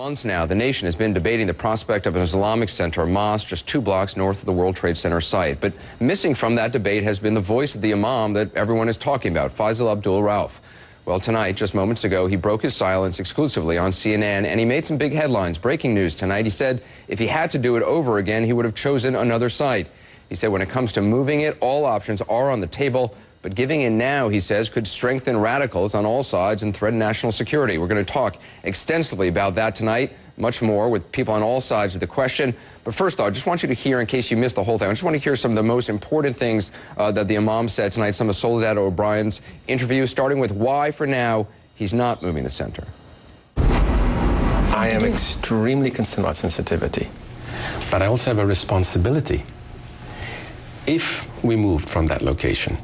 months now, the nation has been debating the prospect of an Islamic center or mosque just 2 blocks north of the World Trade Center site. But missing from that debate has been the voice of the imam that everyone is talking about, Faisal Abdul Rauf. Well, tonight, just moments ago, he broke his silence exclusively on CNN, and he made some big headlines. Breaking news tonight, he said if he had to do it over again, he would have chosen another site. He said when it comes to moving it, all options are on the table. But giving in now, he says, could strengthen radicals on all sides and threaten national security. We're going to talk extensively about that tonight, much more with people on all sides of the question. But first, though, I just want you to hear, in case you missed the whole thing, I just want to hear some of the most important things that the imam said tonight, some of Soledad O'Brien's interview, starting with why, for now, he's not moving the center. I am extremely concerned about sensitivity, but I also have a responsibility. If we moved from that location,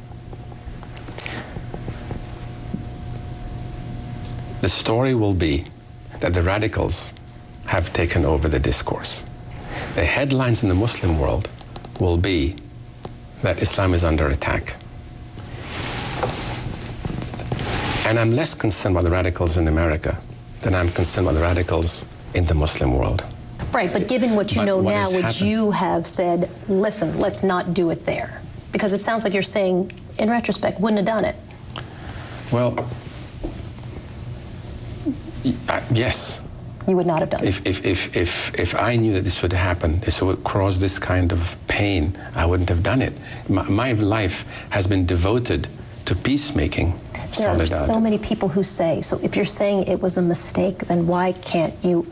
the story will be that the radicals have taken over the discourse. The headlines in the Muslim world will be that Islam is under attack. And I'm less concerned about the radicals in America than I'm concerned about the radicals in the Muslim world. Right, but given what you know now, would you have said, listen, let's not do it there? Because it sounds like you're saying, in retrospect, wouldn't have done it. Well, yes. You would not have done it. If I knew that this would happen, this would cause this kind of pain, I wouldn't have done it. My life has been devoted to peacemaking. There are so many people who say, so if you're saying it was a mistake, then why can't you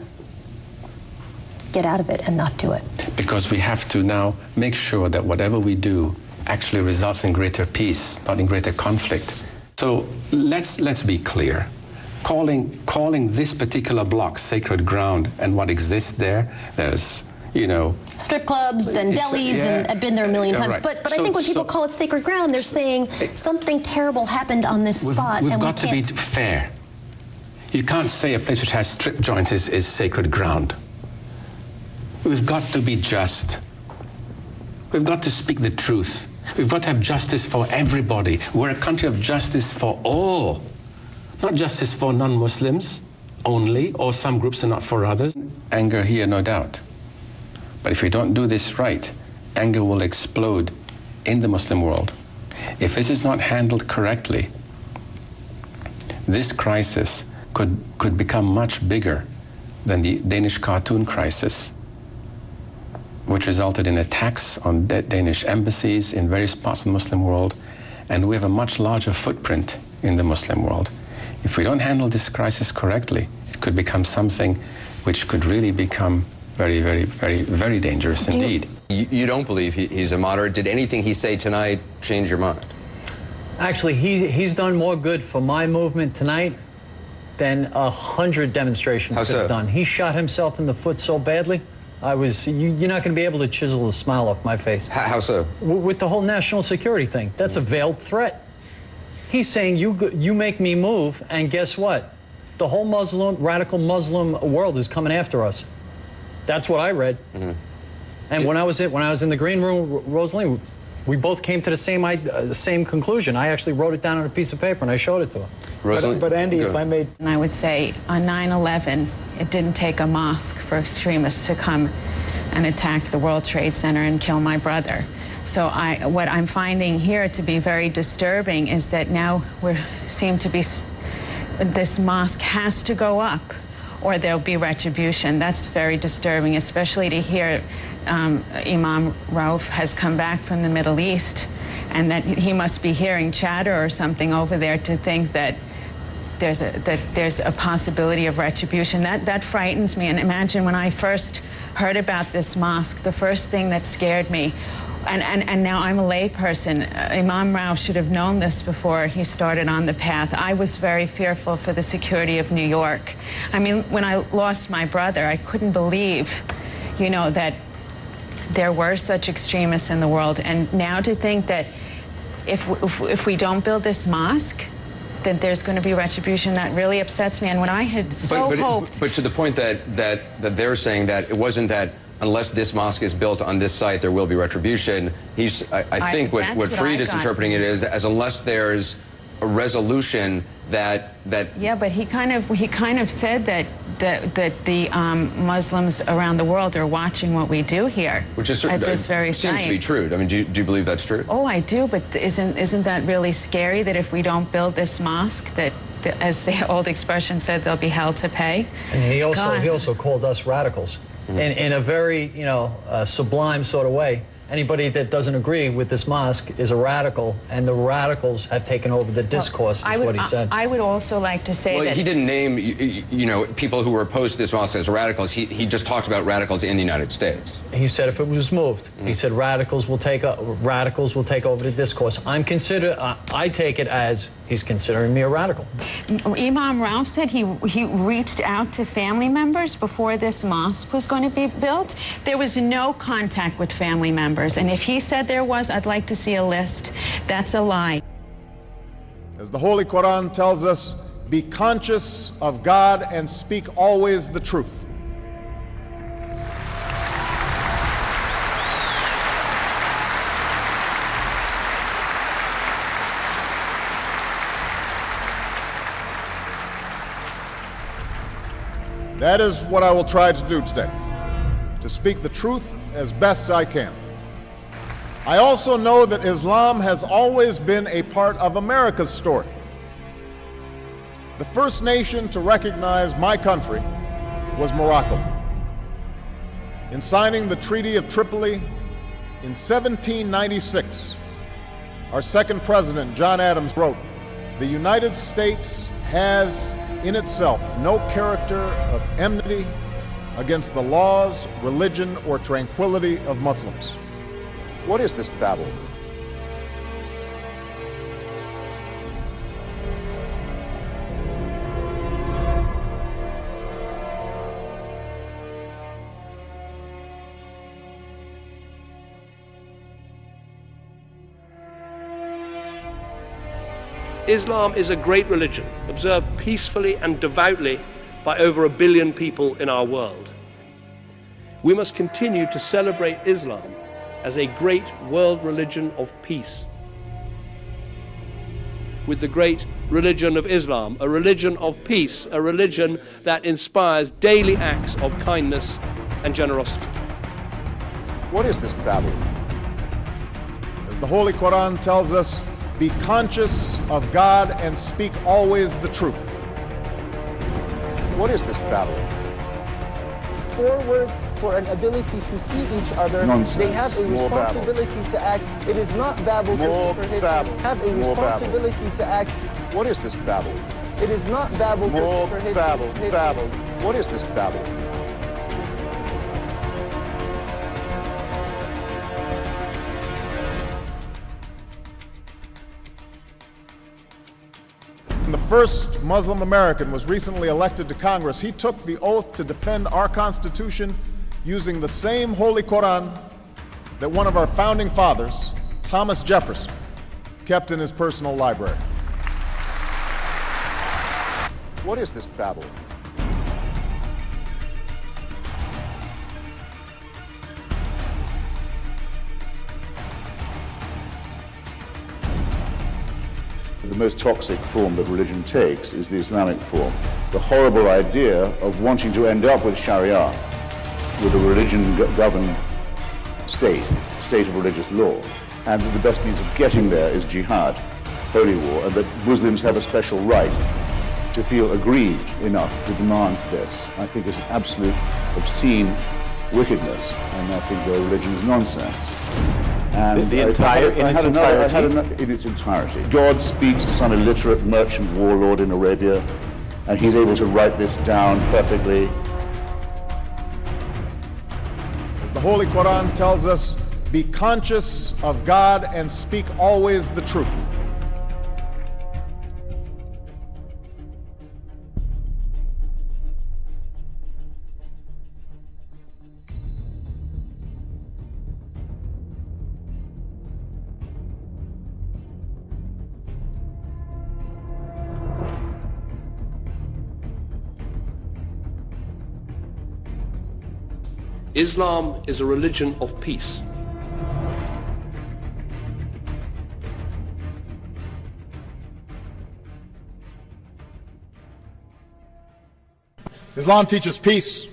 get out of it and not do it? Because we have to now make sure that whatever we do actually results in greater peace, not in greater conflict. So let's be clear. Calling this particular block sacred ground and what exists there, there's, you know, strip clubs and delis, and I've been there a million times. Right. But I think when people call it sacred ground, they're saying something terrible happened on this spot. We've got to be fair. You can't say a place which has strip joints is sacred ground. We've got to be just. We've got to speak the truth. We've got to have justice for everybody. We're a country of justice for all. Not justice for non-Muslims only, or some groups and not for others. Anger here, no doubt. But if we don't do this right, anger will explode in the Muslim world. If this is not handled correctly, this crisis could become much bigger than the Danish cartoon crisis, which resulted in attacks on Danish embassies in various parts of the Muslim world, and we have a much larger footprint in the Muslim world. If we don't handle this crisis correctly, it could become something which could really become very, very, very, very dangerous indeed. You don't believe he's a moderate? Did anything he say tonight change your mind? Actually, he's done more good for my movement tonight than 100 demonstrations could have done. He shot himself in the foot so badly. You're not going to be able to chisel a smile off my face. How so? With the whole national security thing. That's a veiled threat. He's saying, you make me move, and guess what? The whole radical Muslim world is coming after us. That's what I read. Mm-hmm. And when I was in the green room, Rosalie, we both came to the same conclusion. I actually wrote it down on a piece of paper, and I showed it to her. But Andy, if I may... And I would say on 9/11, it didn't take a mosque for extremists to come and attack the World Trade Center and kill my brother. So what I'm finding here to be very disturbing is that now this mosque has to go up or there'll be retribution. That's very disturbing, especially to hear Imam Rauf has come back from the Middle East and that he must be hearing chatter or something over there to think that there's a possibility of retribution. That frightens me. And imagine when I first heard about this mosque, the first thing that scared me, and now I'm a lay person. Imam Rauf should have known this before he started on the path. I was very fearful for the security of New York. I mean, when I lost my brother, I couldn't believe, you know, that there were such extremists in the world. And now to think that if we don't build this mosque, then there's going to be retribution, that really upsets me. And when I had hoped... But to the point that they're saying that it wasn't that unless this mosque is built on this site, there will be retribution. I think what Fried is interpreting it is as unless there's a resolution that Yeah, but he kind of said that the Muslims around the world are watching what we do here, which is at this very seems site. to be true. I mean, do you believe that's true? Oh, I do, but isn't that really scary that if we don't build this mosque, that as the old expression said, they'll be held to pay? And he also called us radicals, in a very sublime sort of way. Anybody that doesn't agree with this mosque is a radical, and the radicals have taken over the discourse, is what he said. I would also like to say that... He didn't name, people who were opposed to this mosque as radicals. He just talked about radicals in the United States. He said if it was moved, he said radicals will take over the discourse. I take it as he's considering me a radical. Imam Rauf said he reached out to family members before this mosque was going to be built. There was no contact with family members, and if he said there was, I'd like to see a list. That's a lie. As the Holy Quran tells us, be conscious of God and speak always the truth. That is what I will try to do today, to speak the truth as best I can. I also know that Islam has always been a part of America's story. The first nation to recognize my country was Morocco. In signing the Treaty of Tripoli in 1796, our second president, John Adams, wrote, "The United States has in itself no character of enmity against the laws, religion, or tranquility of Muslims." What is this babble? Islam is a great religion, observed peacefully and devoutly by over 1 billion people in our world. We must continue to celebrate Islam as a great world religion of peace. With the great religion of Islam, a religion of peace, a religion that inspires daily acts of kindness and generosity. What is this babble? As the Holy Quran tells us, be conscious of God and speak always the truth. What is this babble? Forward for an ability to see each other. Nonsense. They have a More responsibility to act. It is not babble More to prohibit. babble. They have a More responsibility to act. What is this babble? It is not babble More to prohibit. babble, babble. What is this babble? When the first Muslim American was recently elected to Congress, he took the oath to defend our Constitution using the same Holy Quran that one of our founding fathers, Thomas Jefferson, kept in his personal library. What is this babble? The most toxic form that religion takes is the Islamic form. The horrible idea of wanting to end up with Sharia, with a religion-governed state of religious law, and that the best means of getting there is jihad, holy war, and that Muslims have a special right to feel aggrieved enough to demand this, I think is an absolute obscene wickedness, and I think their religion is nonsense. And in its entirety. God speaks to some illiterate merchant warlord in Arabia, and he's able to write this down perfectly. As the Holy Quran tells us, be conscious of God and speak always the truth. Islam is a religion of peace. Islam teaches peace.